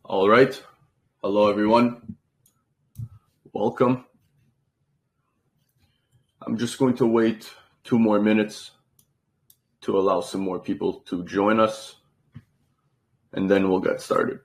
All right. Hello, everyone. Welcome. I'm just going to wait 2 more minutes to allow some more people to join us, and then we'll get started.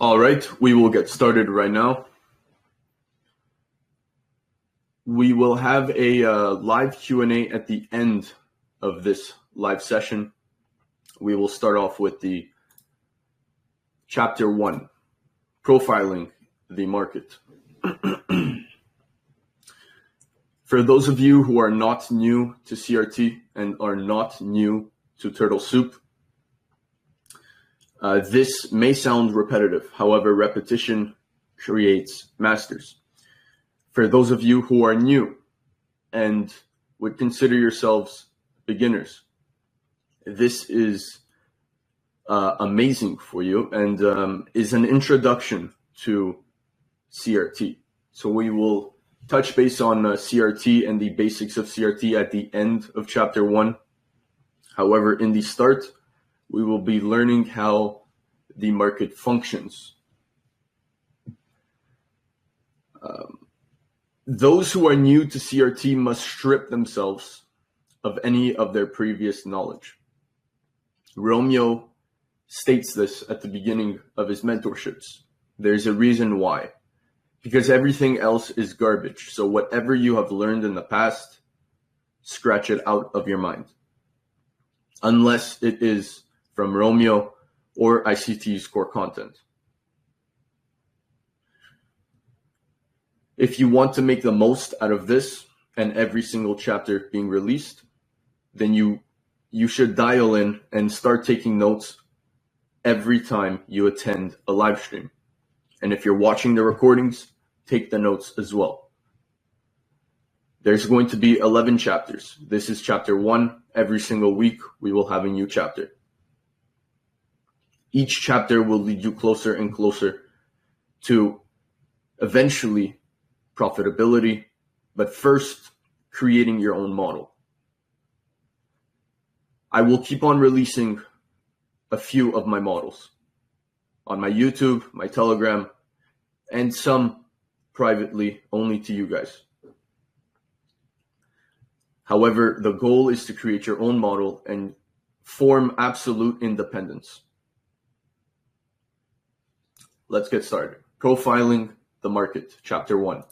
All right, we will get started right now. We will have a live Q&A at the end of this live session. We will start off with the Chapter 1, Profiling the Market. For those of you who are not new to CRT and are not new to Turtle Soup, this may sound repetitive. However, repetition creates masters. For those of you who are new and would consider yourselves beginners, this is amazing for you and is an introduction to CRT. So we will touch base on CRT and the basics of CRT at the end of Chapter 1. However, in the start, we will be learning how the market functions. Those who are new to CRT must strip themselves of any of their previous knowledge. Romeo states this at the beginning of his mentorships. There's a reason why. Because everything else is garbage. So whatever you have learned in the past, scratch it out of your mind. Unless it is from Romeo or ICT's core content. If you want to make the most out of this and every single chapter being released, then you should dial in and start taking notes every time you attend a live stream. And if you're watching the recordings, take the notes as well. There's going to be 11 chapters. This is Chapter 1. Every single week, we will have a new chapter. Each chapter will lead you closer and closer to eventually profitability, but first, creating your own model. I will keep on releasing a few of my models on my YouTube, my Telegram, and some privately only to you guys. However, the goal is to create your own model and form absolute independence. Let's get started. Profiling the market, Chapter 1.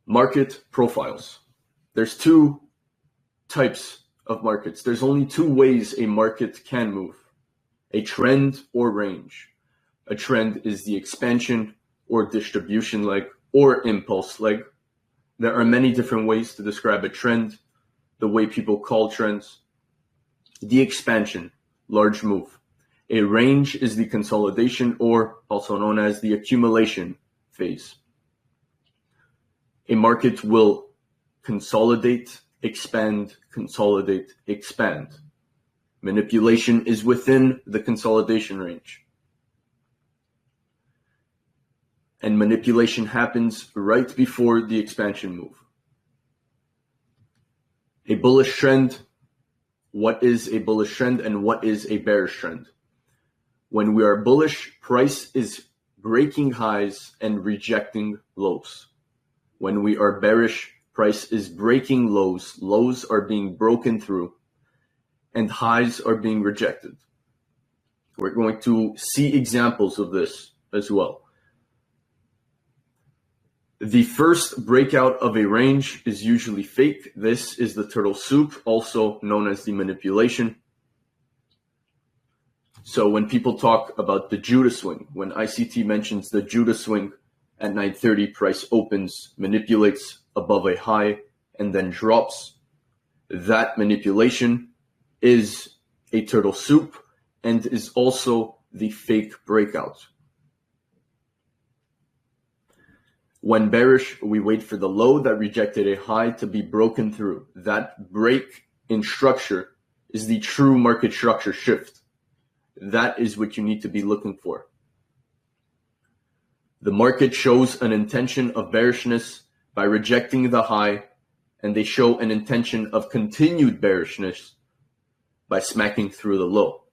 Market profiles. There's 2 types of markets. There's only 2 ways a market can move: a trend or range. A trend is the expansion or distribution leg or impulse leg. There are many different ways to describe a trend, the way people call trends. The expansion, large move. A range is the consolidation or also known as the accumulation phase. A market will consolidate, expand, consolidate, expand. Manipulation is within the consolidation range. And manipulation happens right before the expansion move. A bullish trend. What is a bullish trend and what is a bearish trend? When we are bullish, price is breaking highs and rejecting lows. When we are bearish, price is breaking lows. Lows are being broken through and highs are being rejected. We're going to see examples of this as well. The first breakout of a range is usually fake. This is the turtle soup, also known as the manipulation. So when people talk about the Judah swing, when ICT mentions the Judah swing at 9:30, price opens, manipulates above a high, and then drops, that manipulation is a turtle soup and is also the fake breakout. When bearish, we wait for the low that rejected a high to be broken through. That break in structure is the true market structure shift. That is what you need to be looking for. The market shows an intention of bearishness by rejecting the high, and they show an intention of continued bearishness by smacking through the low.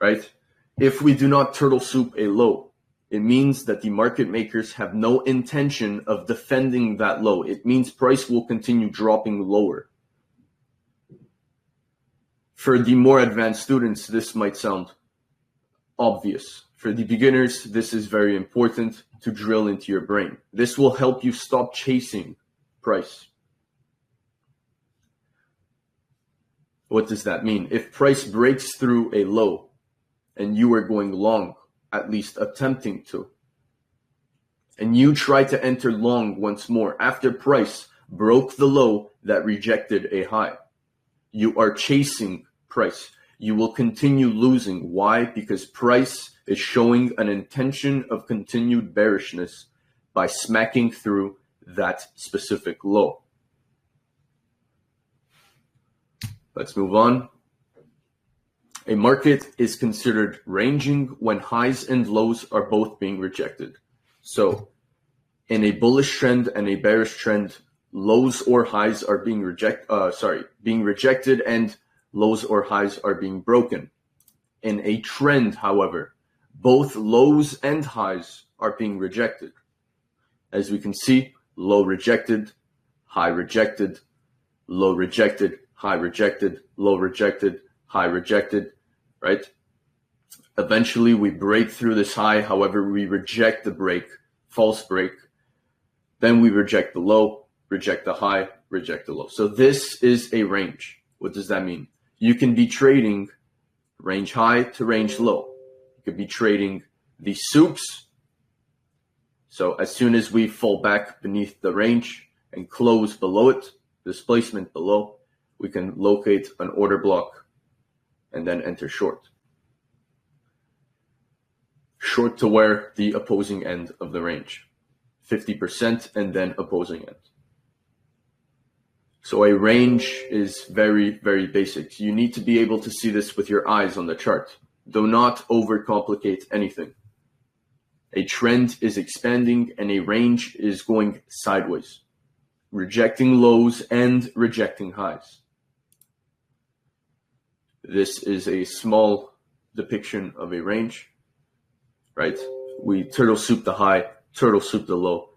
Right? If we do not turtle soup a low, it means that the market makers have no intention of defending that low. It means price will continue dropping lower. For the more advanced students, this might sound obvious. For the beginners, this is very important to drill into your brain. This will help you stop chasing price. What does that mean? If price breaks through a low and you are going long, at least attempting to, and you try to enter long once more after price broke the low that rejected a high, you are chasing price. You will continue losing. Why? Because price is showing an intention of continued bearishness by smacking through that specific low. Let's move on. A market is considered ranging when highs and lows are both being rejected. So in a bullish trend and a bearish trend, lows or highs are being rejected and lows or highs are being broken. In a trend, however, both lows and highs are being rejected. As we can see, low rejected, high rejected, low rejected, high rejected, low rejected, high rejected, right? Eventually we break through this high, however, we reject the break, false break. Then we reject the low, reject the high, reject the low. So this is a range. What does that mean? You can be trading range high to range low. You could be trading the soups. So as soon as we fall back beneath the range and close below it, displacement below, we can locate an order block and then enter short. Short to where the opposing end of the range, 50% and then opposing end. So a range is very, very basic. You need to be able to see this with your eyes on the chart. Do not overcomplicate anything. A trend is expanding and a range is going sideways, rejecting lows and rejecting highs. This is a small depiction of a range, right? We turtle soup the high, turtle soup the low,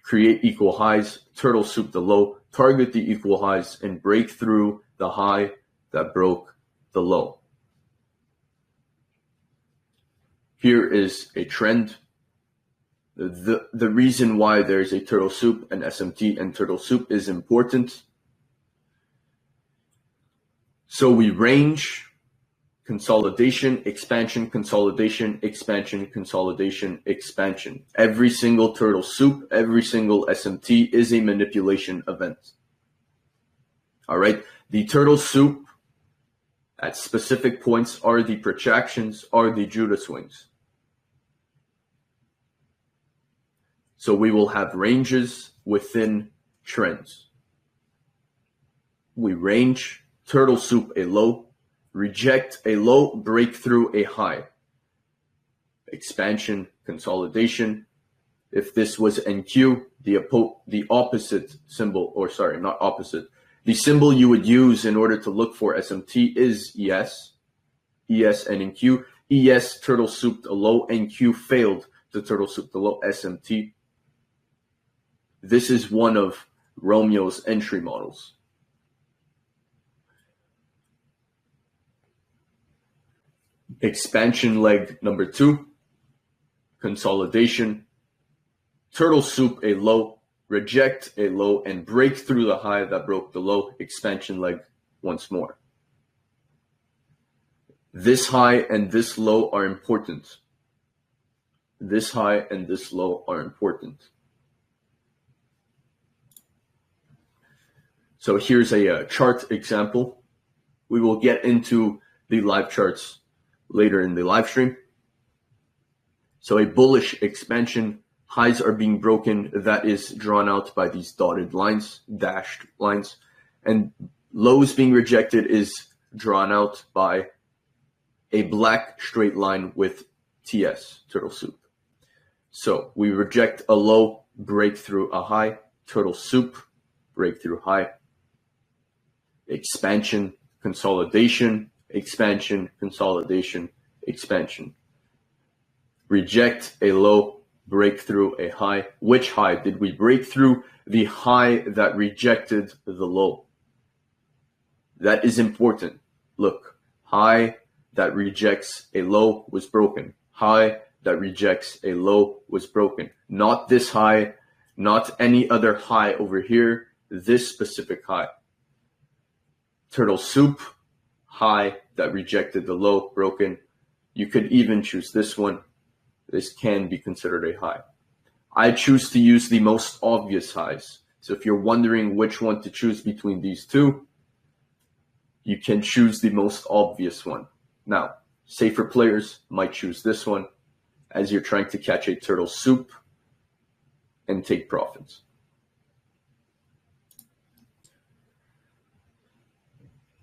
create equal highs, turtle soup the low, target the equal highs, and break through the high that broke the low. Here is a trend. The reason why there's a turtle soup and SMT and turtle soup is important. So we range, consolidation, expansion, consolidation, expansion, consolidation, expansion. Every single turtle soup, every single SMT is a manipulation event. All right. The turtle soup at specific points are the protractions, are the Judah swings. So we will have ranges within trends. We range, turtle soup a low, reject a low, break through a high. Expansion, consolidation. If this was NQ, the opposite symbol, or sorry, not opposite. The symbol you would use in order to look for SMT is ES. ES and NQ. ES turtle souped a low, NQ failed to turtle soup the low, SMT. This is one of Romeo's entry models. Expansion leg number 2, consolidation, turtle soup a low, reject a low, and break through the high that broke the low, expansion leg once more. This high and this low are important. This high and this low are important. So here's a chart example. We will get into the live charts later in the live stream. So a bullish expansion, highs are being broken. That is drawn out by these dotted lines, dashed lines. And lows being rejected is drawn out by a black straight line with TS, turtle soup. So we reject a low, break through a high, turtle soup, break through high, expansion, consolidation, expansion, consolidation, expansion. Reject a low, break through a high. Which high did we break through? The high that rejected the low. That is important. Look, high that rejects a low was broken. High that rejects a low was broken. Not this high, not any other high over here, this specific high. Turtle soup, high that rejected the low, broken. You could even choose this one. This can be considered a high. I choose to use the most obvious highs. So if you're wondering which one to choose between these two, you can choose the most obvious one. Now, safer players might choose this one as you're trying to catch a turtle soup and take profits.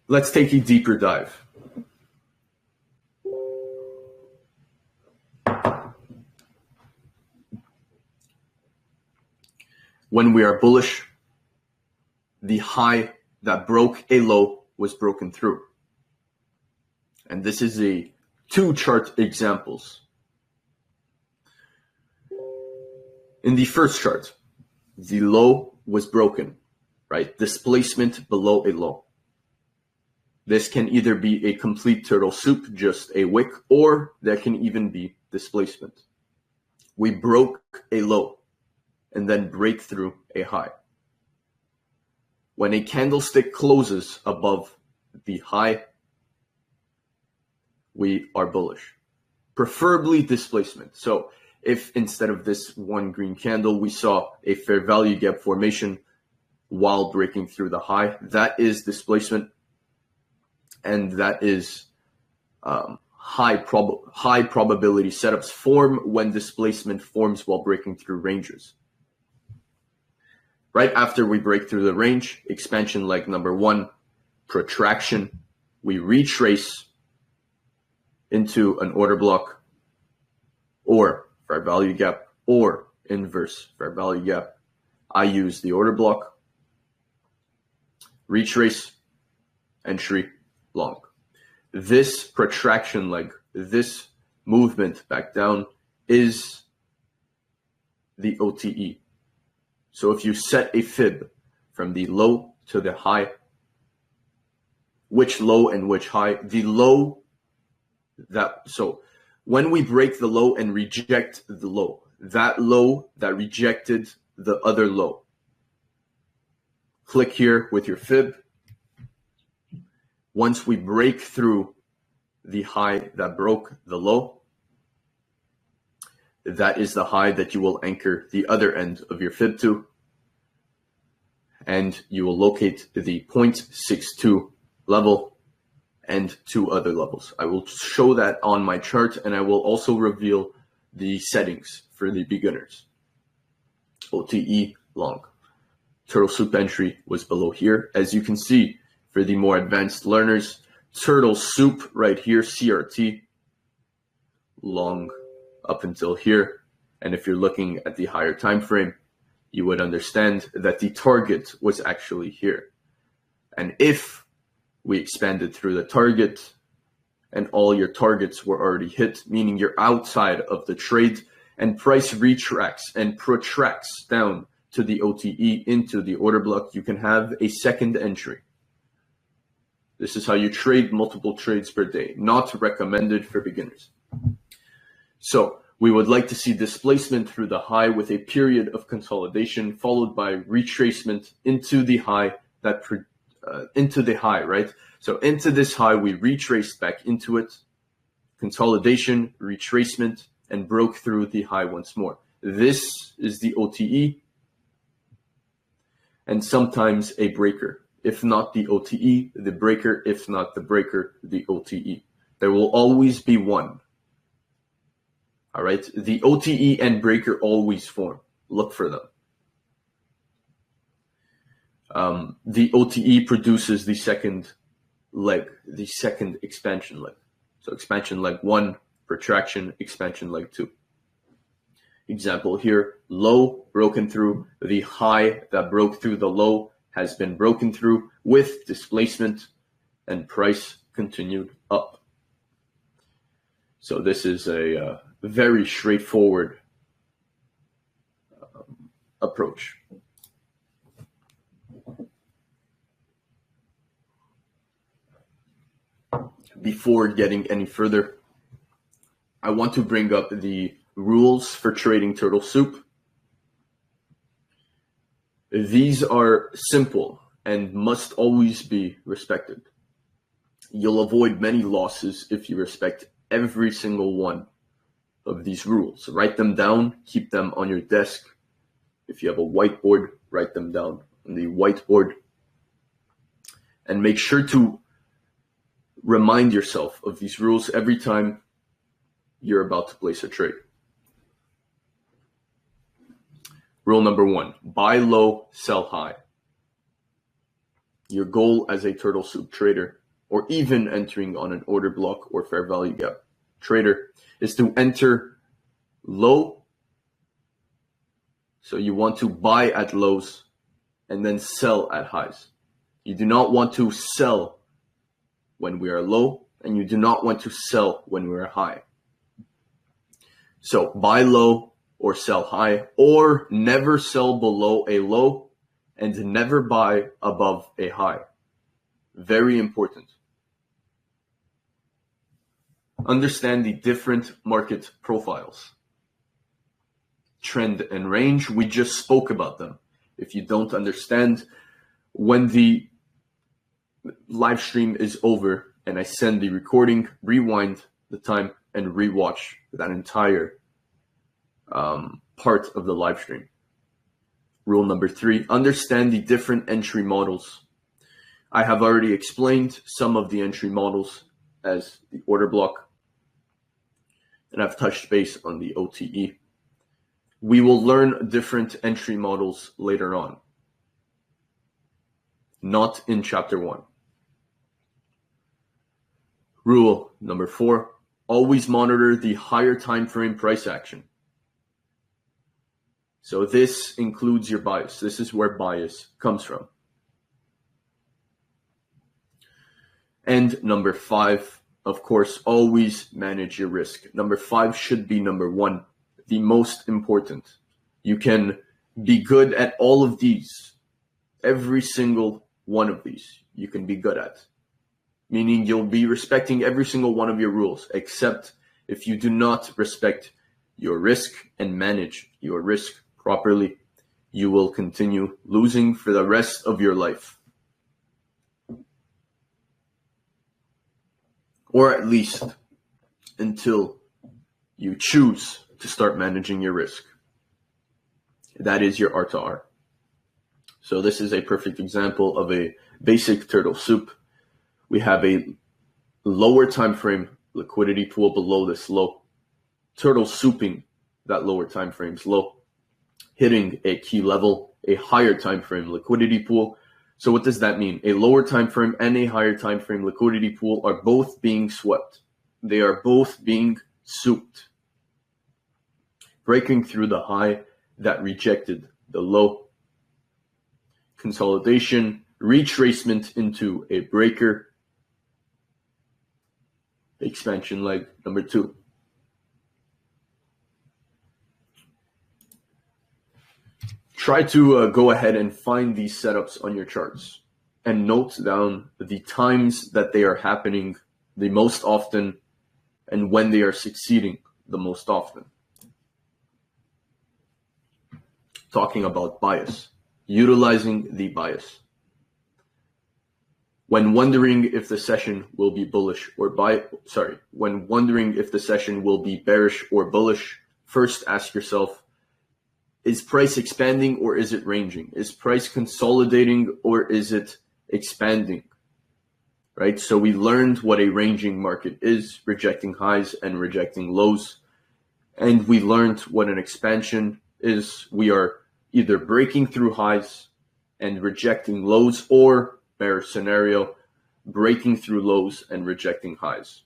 Let's take a deeper dive. When we are bullish, the high that broke a low was broken through. And this is a two chart examples. In the first chart, the low was broken, right? Displacement below a low. This can either be a complete turtle soup, just a wick, or that can even be displacement. We broke a low and then break through a high. When a candlestick closes above the high, we are bullish, preferably displacement. So if instead of this one green candle, we saw a fair value gap formation while breaking through the high, that is displacement. And that is high probability setups form when displacement forms while breaking through ranges. Right after we break through the range, expansion leg number one, protraction, we retrace into an order block or fair value gap or inverse fair value gap. I use the order block, retrace, entry, long. This protraction leg, this movement back down is the OTE. So if you set a fib from the low to the high, which low and which high, the low so when we break the low and reject the low that rejected the other low, click here with your fib. Once we break through the high that broke the low, that is the high that you will anchor the other end of your fib to, and you will locate the 0.62 level and two other levels. I will show that on my chart, and I will also reveal the settings for the beginners. OTE long. Turtle soup entry was below here. As you can see, for the more advanced learners, turtle soup right here, CRT, long up until here. And if you're looking at the higher time frame, you would understand that the target was actually here. And if we expanded through the target and all your targets were already hit, meaning you're outside of the trade, and price retracts and protracts down to the OTE into the order block, you can have a second entry. This is how you trade multiple trades per day, not recommended for beginners. So We would like to see displacement through the high with a period of consolidation followed by retracement into the high right? So into this high, we retraced back into it, consolidation, retracement, and broke through the high once more. This is the OTE, and sometimes a breaker. If not the OTE, the breaker. If not the breaker, the OTE. There will always be one. All right, the OTE and breaker always form. Look for them. The OTE produces the second leg, the second expansion leg. So expansion leg 1, protraction, expansion leg 2. Example here, low broken through, the high that broke through the low has been broken through with displacement, and price continued up. So this is a very straightforward approach. Before getting any further, I want to bring up the rules for trading turtle soup. These are simple and must always be respected. You'll avoid many losses if you respect every single one of these rules. Write them down, keep them on your desk. If you have a whiteboard, write them down on the whiteboard. And make sure to remind yourself of these rules every time you're about to place a trade. Rule number 1, buy low, sell high. Your goal as a turtle soup trader, or even entering on an order block or fair value gap trader, is to enter low. So you want to buy at lows and then sell at highs. You do not want to sell when we are low, and you do not want to sell when we are high. So buy low or sell high, or never sell below a low and never buy above a high. Very important. Understand the different market profiles. Trend and range, we just spoke about them. If you don't understand, when the live stream is over and I send the recording, rewind the time and rewatch that entire part of the live stream. Rule number 3, understand the different entry models. I have already explained some of the entry models as the order block, and I've touched base on the OTE. We will learn different entry models later on, not in chapter 1. Rule number 4, always monitor the higher time frame price action. So this includes your bias. This is where bias comes from. And number 5, of course, always manage your risk. Number 5 should be number 1, the most important. You can be good at all of these. Every single one of these you can be good at. Meaning you'll be respecting every single one of your rules, except if you do not respect your risk and manage your risk properly, you will continue losing for the rest of your life. Or at least until you choose to start managing your risk. That is your R to R. So this is a perfect example of a basic turtle soup. We have a lower time frame liquidity pool below this low. Turtle souping that lower time frame's low, hitting a key level, a higher time frame liquidity pool. So what does that mean? A lower time frame and a higher time frame liquidity pool are both being swept. They are both being souped, breaking through the high that rejected the low. Consolidation, retracement into a breaker, expansion leg number 2. Try to go ahead and find these setups on your charts and note down the times that they are happening the most often and when they are succeeding the most often. talking about bias, utilizing the bias. When wondering if the session will be bearish or bullish, first ask yourself, is price expanding or is it ranging? Is price consolidating or is it expanding? Right? So we learned what a ranging market is, rejecting highs and rejecting lows. And we learned what an expansion is. We are either breaking through highs and rejecting lows, or bearish scenario, breaking through lows and rejecting highs.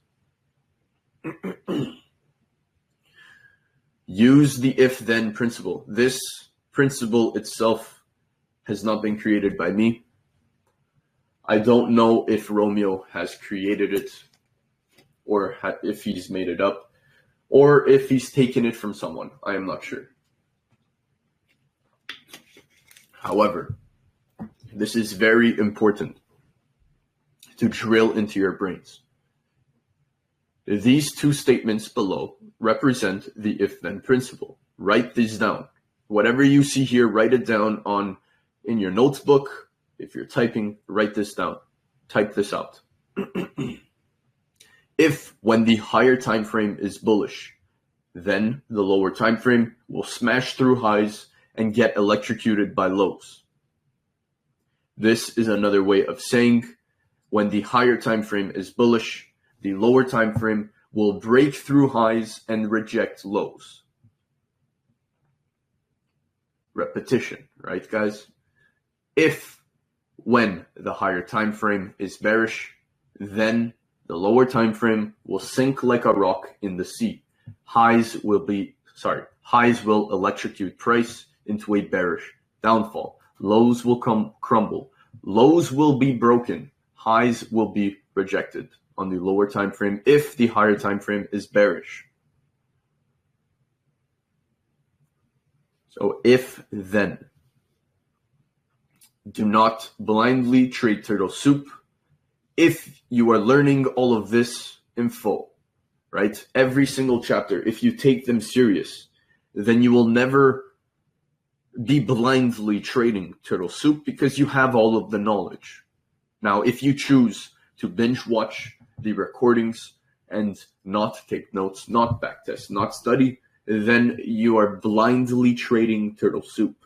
Use the if-then principle. This principle itself has not been created by me. I don't know if Romeo has created it, or if he's made it up, or if he's taken it from someone. I am not sure. However, this is very important to drill into your brains. These two statements below represent the if-then principle. Write this down. Whatever you see here, write it down in your notebook. If you're typing, write this down. Type this out. If when the higher time frame is bullish, then the lower time frame will smash through highs and get electrocuted by lows. This is another way of saying when the higher time frame is bullish, the lower time frame will break through highs and reject lows. Repetition, right, guys? If when the higher time frame is bearish, then the lower time frame will sink like a rock in the sea. Highs will electrocute price into a bearish downfall. Lows will crumble. Lows will be broken. Highs will be rejected on the lower time frame if the higher time frame is bearish. So if then, do not blindly trade turtle soup. If you are learning all of this info, right, every single chapter, if you take them serious, then you will never be blindly trading turtle soup because you have all of the knowledge. Now, if you choose to binge watch the recordings and not take notes, not backtest, not study, then you are blindly trading turtle soup.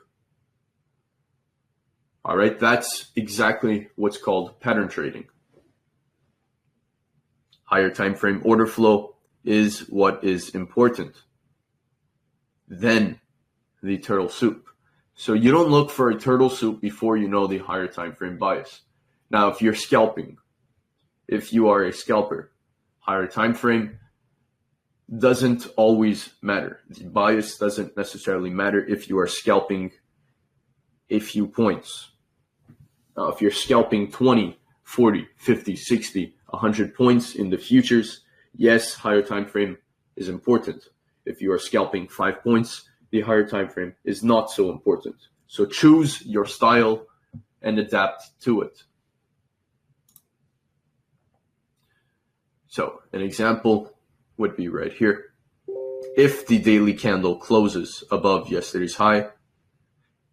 All right, that's exactly what's called pattern trading. Higher time frame order flow is what is important. Then the turtle soup. So you don't look for a turtle soup before you know the higher time frame bias. Now, if you're scalping, if you are a scalper, higher time frame doesn't always matter. The bias doesn't necessarily matter if you are scalping a few points. Now, if you're scalping 20, 40, 50, 60, 100 points in the futures, yes, higher time frame is important. If you are scalping 5 points, the higher time frame is not so important. So choose your style and adapt to it. So an example would be right here. If the daily candle closes above yesterday's high,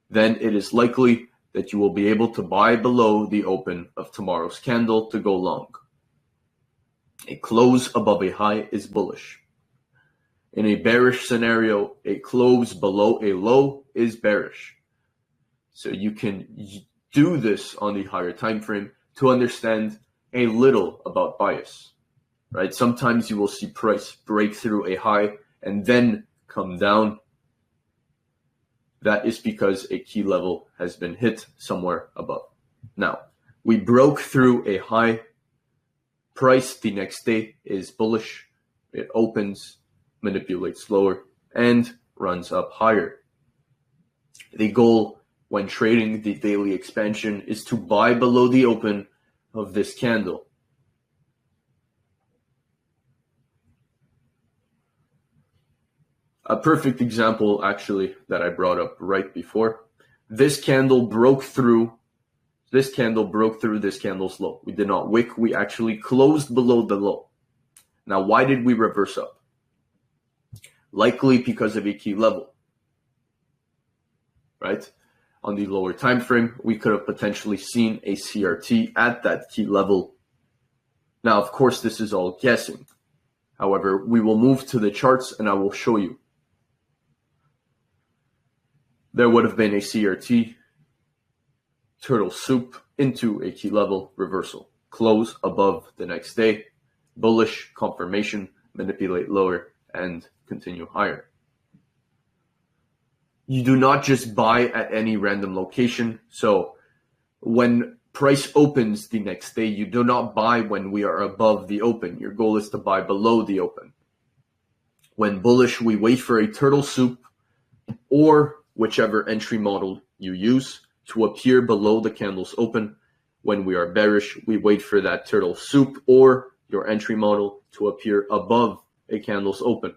then it is likely that you will be able to buy below the open of tomorrow's candle to go long. A close above a high is bullish. In a bearish scenario, a close below a low is bearish. So you can do this on the higher time frame to understand a little about bias, right? Sometimes you will see price break through a high and then come down. That is because a key level has been hit somewhere above. Now, we broke through a high. Price the next day is bullish. It opens, manipulates lower, and runs up higher. The goal when trading the daily expansion is to buy below the open of this candle. A perfect example, actually, that I brought up right before. This candle broke through this candle's low. We did not wick. We actually closed below the low. Now, why did we reverse up? Likely because of a key level. right? On the lower time frame, we could have potentially seen a CRT at that key level. Now, of course, this is all guessing. However, we will move to the charts and I will show you. There would have been a CRT, turtle soup into a key level reversal, close above the next day, bullish confirmation, manipulate lower, and continue higher. You do not just buy at any random location. So when price opens the next day, you do not buy when we are above the open. Your goal is to buy below the open. When bullish, we wait for a turtle soup or whichever entry model you use to appear below the candle's open. When we are bearish, we wait for that turtle soup or your entry model to appear above a candle's open.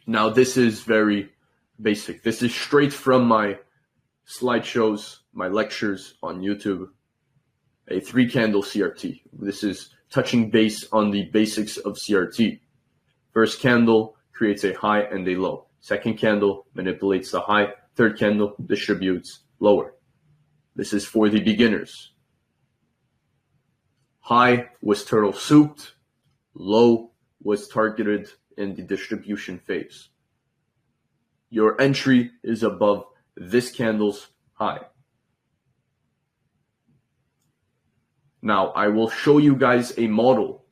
Now, this is very basic. This is straight from my slideshows, my lectures on YouTube, a 3-candle CRT. This is touching base on the basics of CRT. First candle creates a high and a low. Second candle manipulates the high. Third candle distributes lower. This is for the beginners. High was turtle souped. Low was targeted in the distribution phase. Your entry is above this candle's high. Now, I will show you guys a model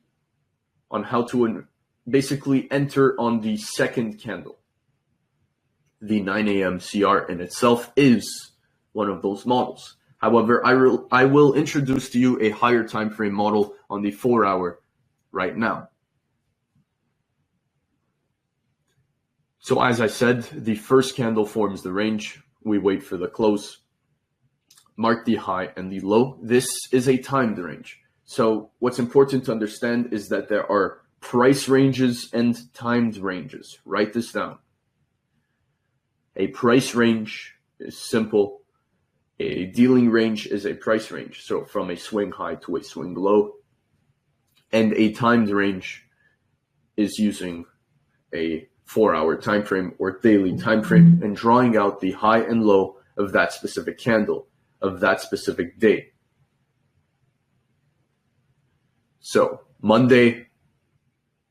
on how to basically enter on the second candle. The 9 a.m. CR in itself is one of those models. However, I will introduce to you a higher time frame model on the 4-hour right now. So as I said, the first candle forms the range. We wait for the close, mark the high and the low. This is a timed range. So what's important to understand is that there are price ranges and timed ranges. Write this down. A price range is simple. A dealing range is a price range. So from a swing high to a swing low. And a timed range is using a 4-hour time frame or daily time frame and drawing out the high and low of that specific candle, of that specific day. So Monday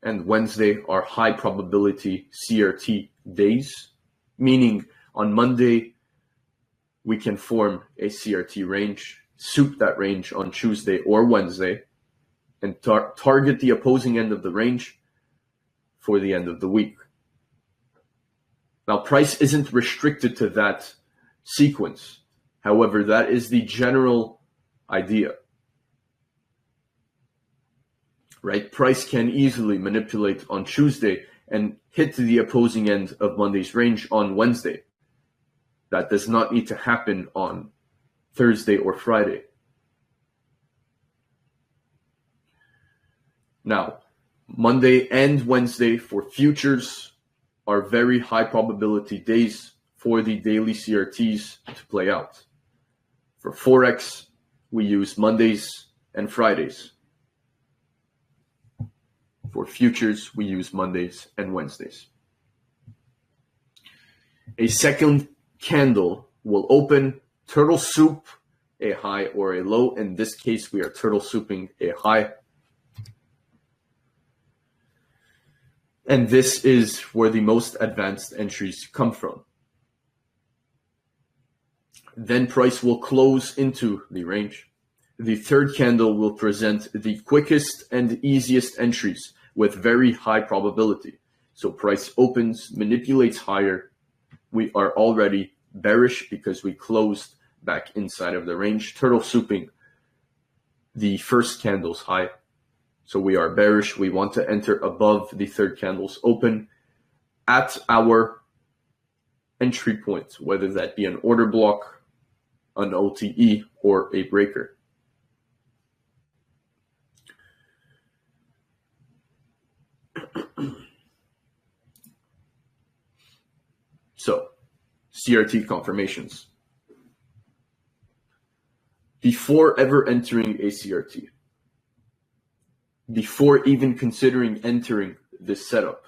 and Wednesday are high probability CRT days, meaning on Monday we can form a CRT range, soup that range on Tuesday or Wednesday, and target the opposing end of the range for the end of the week. Now, price isn't restricted to that sequence. However, that is the general idea, right? Price can easily manipulate on Tuesday and hit the opposing end of Monday's range on Wednesday. That does not need to happen on Thursday or Friday. Now, Monday and Wednesday for futures are very high probability days for the daily CRTs to play out. For Forex, we use Mondays and Fridays. For futures, we use Mondays and Wednesdays. A second candle will open, turtle soup a high or a low. In this case, we are turtle souping a high. And this is where the most advanced entries come from. Then price will close into the range. The third candle will present the quickest and easiest entries with very high probability. So price opens, manipulates higher. We are already bearish because we closed back inside of the range, turtle souping the first candle's high. So we are bearish. We want to enter above the third candle's open at our entry point, whether that be an order block, an OTE, or a breaker. So, CRT confirmations. Before ever entering a CRT, before even considering entering this setup.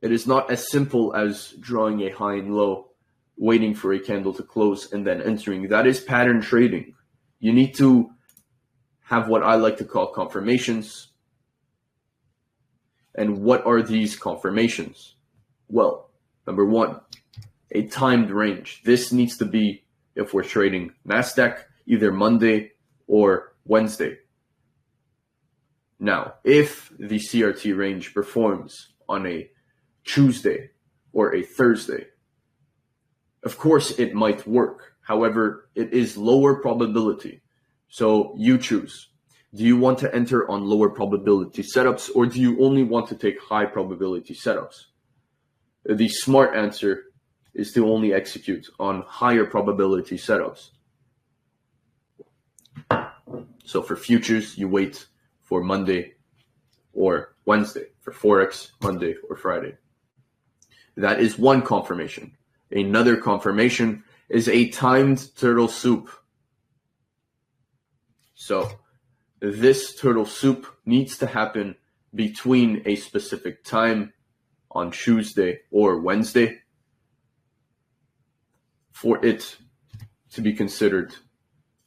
It is not as simple as drawing a high and low, waiting for a candle to close, and then entering. That is pattern trading. You need to have what I like to call confirmations. And what are these confirmations? Well, number one, a timed range. This needs to be, if we're trading NASDAQ, either Monday or Wednesday. Now, if the CRT range performs on a Tuesday or a Thursday, of course it might work. However, it is lower probability. So you choose. Do you want to enter on lower probability setups, or do you only want to take high probability setups? The smart answer is to only execute on higher probability setups. So for futures, you wait for Monday or Wednesday. For Forex, Monday or Friday. That is one confirmation. Another confirmation is a timed turtle soup. So this turtle soup needs to happen between a specific time on Tuesday or Wednesday for it to be considered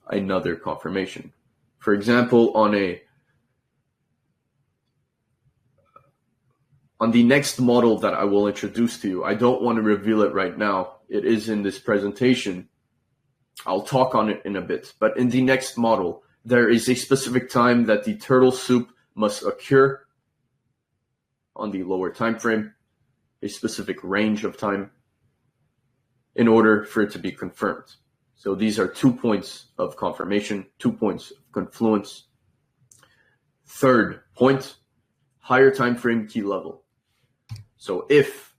another confirmation. For example, on the next model that I will introduce to you, I don't want to reveal it right now. It is in this presentation. I'll talk on it in a bit. But in the next model, there is a specific time that the turtle soup must occur on the lower time frame, a specific range of time, in order for it to be confirmed. So these are 2 points of confirmation, 2 points of confluence. Third point, higher time frame key level. So if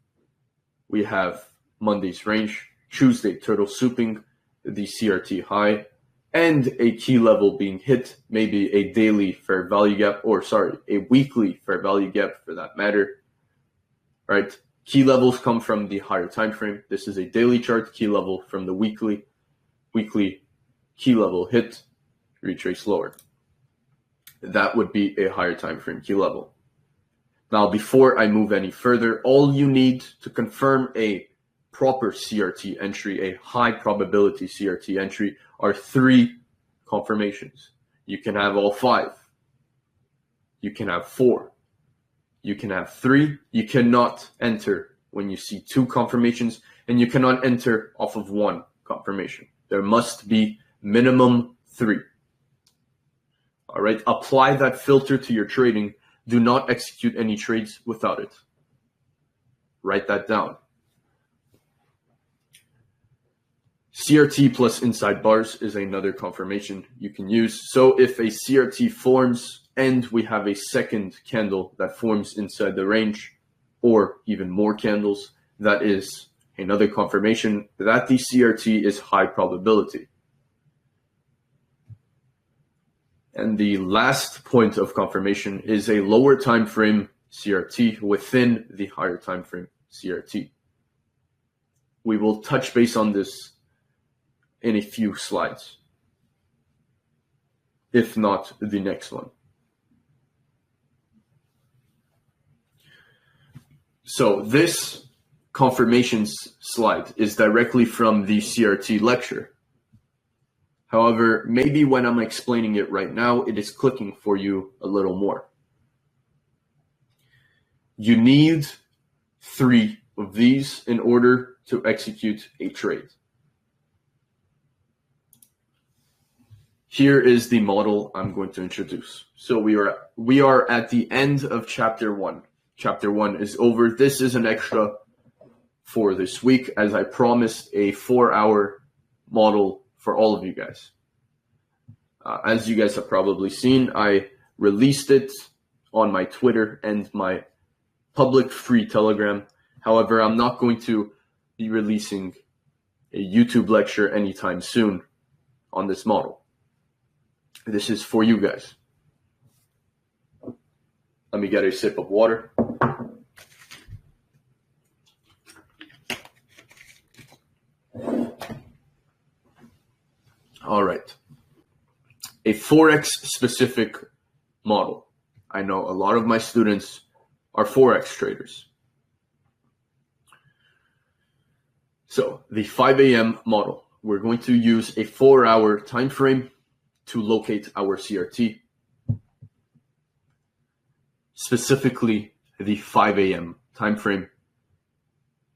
we have Monday's range, Tuesday turtle souping, the CRT high, and a key level being hit, maybe a daily fair value gap, a weekly fair value gap for that matter, right? Key levels come from the higher time frame. This is a daily chart, key level from the weekly key level hit, retrace lower. That would be a higher time frame key level. Now, before I move any further, all you need to confirm a proper CRT entry, a high probability CRT entry, are 3 confirmations. You can have all 5. You can have 4. You can have 3. You cannot enter when you see 2 confirmations, and you cannot enter off of 1 confirmation. There must be minimum 3. All right, apply that filter to your trading. Do not execute any trades without it. Write that down. CRT plus inside bars is another confirmation you can use. So if a CRT forms and we have a second candle that forms inside the range, or even more candles, that is another confirmation that the CRT is high probability. And the last point of confirmation is a lower time frame CRT within the higher time frame CRT. We will touch base on this in a few slides, if not the next one. So this confirmations slide is directly from the CRT lecture. However, maybe when I'm explaining it right now, it is clicking for you a little more. You need 3 of these in order to execute a trade. Here is the model I'm going to introduce. So we are at the end of chapter 1. Chapter 1 is over. This is an extra for this week, as I promised a 4-hour model for all of you guys. As you guys have probably seen, I released it on my Twitter and my public free Telegram. However, I'm not going to be releasing a YouTube lecture anytime soon on this model. This is for you guys. Let me get a sip of water. All right. A Forex specific model. I know a lot of my students are Forex traders. So the 5 a.m. model, we're going to use a 4-hour time frame to locate our CRT, specifically the 5 a.m. time frame.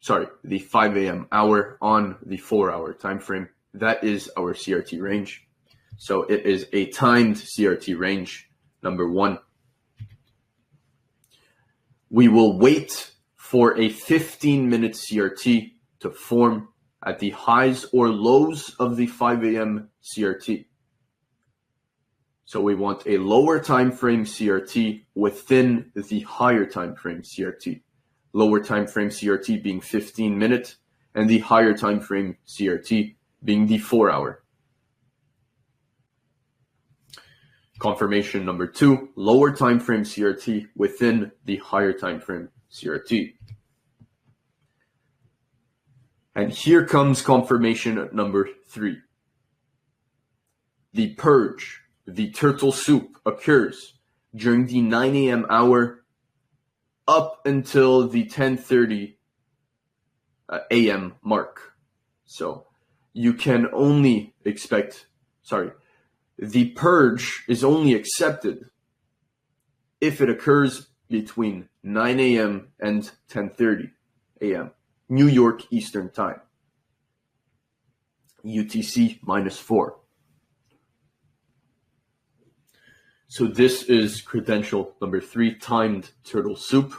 Sorry, the 5 a.m. hour on the 4-hour time frame. That is our CRT range. So it is a timed CRT range, number one. We will wait for a 15-minute CRT to form at the highs or lows of the 5 a.m. CRT. So we want a lower time frame CRT within the higher time frame CRT. Lower time frame CRT being 15 minutes and the higher time frame CRT being the 4-hour. Confirmation number two, lower time frame CRT within the higher time frame CRT. And here comes confirmation number three. The purge, the turtle soup, occurs during the 9 a.m. hour up until the 10:30 a.m. mark. So you can only expect, the purge is only accepted if it occurs between 9 a.m. and 10:30 a.m. New York Eastern Time, UTC -4. So this is credential number three, timed turtle soup.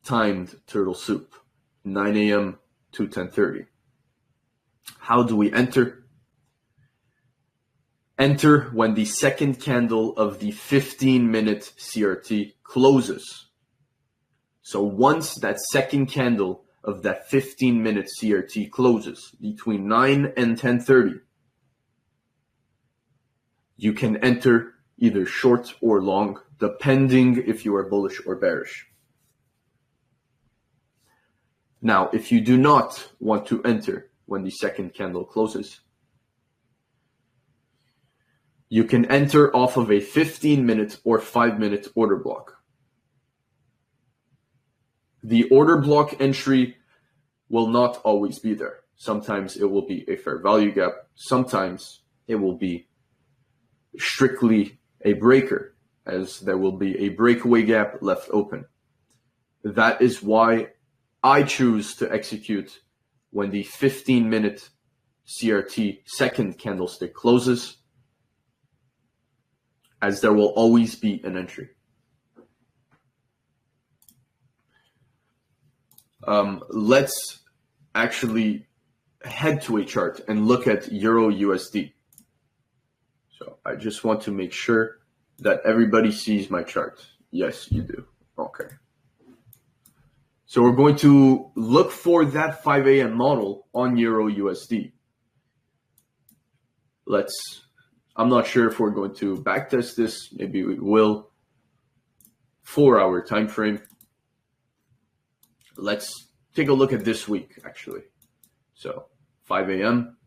Timed turtle soup, 9 a.m. to 10:30. How do we enter? Enter when the second candle of the 15-minute CRT closes. So once that second candle of that 15-minute CRT closes between 9 and 10:30, you can enter either short or long, depending if you are bullish or bearish. Now, if you do not want to enter when the second candle closes, you can enter off of a 15-minute or 5-minute order block. The order block entry will not always be there. Sometimes it will be a fair value gap. Sometimes it will be strictly a breaker, as there will be a breakaway gap left open. That is why I choose to execute when the 15-minute CRT second candlestick closes, as there will always be an entry. Let's actually head to a chart and look at Euro USD. So I just want to make sure that everybody sees my chart. Yes, you do. Okay. So we're going to look for that 5 a.m. model on Euro USD. I'm not sure if we're going to backtest this. Maybe we will. 4-hour time frame. Let's take a look at this week, actually. So 5 a.m.